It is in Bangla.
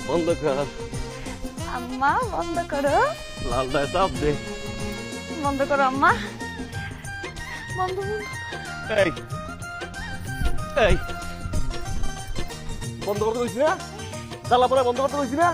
বন্ধ কর আম্মা বন্ধ করো, লালটায় চাপ দে। বন্ধ করো আম্মা, বন্ধ বন্ধ। এই এই বন্ধ করতে কইছি না, জ্বালা পড়া বন্ধ করতে কইছি না।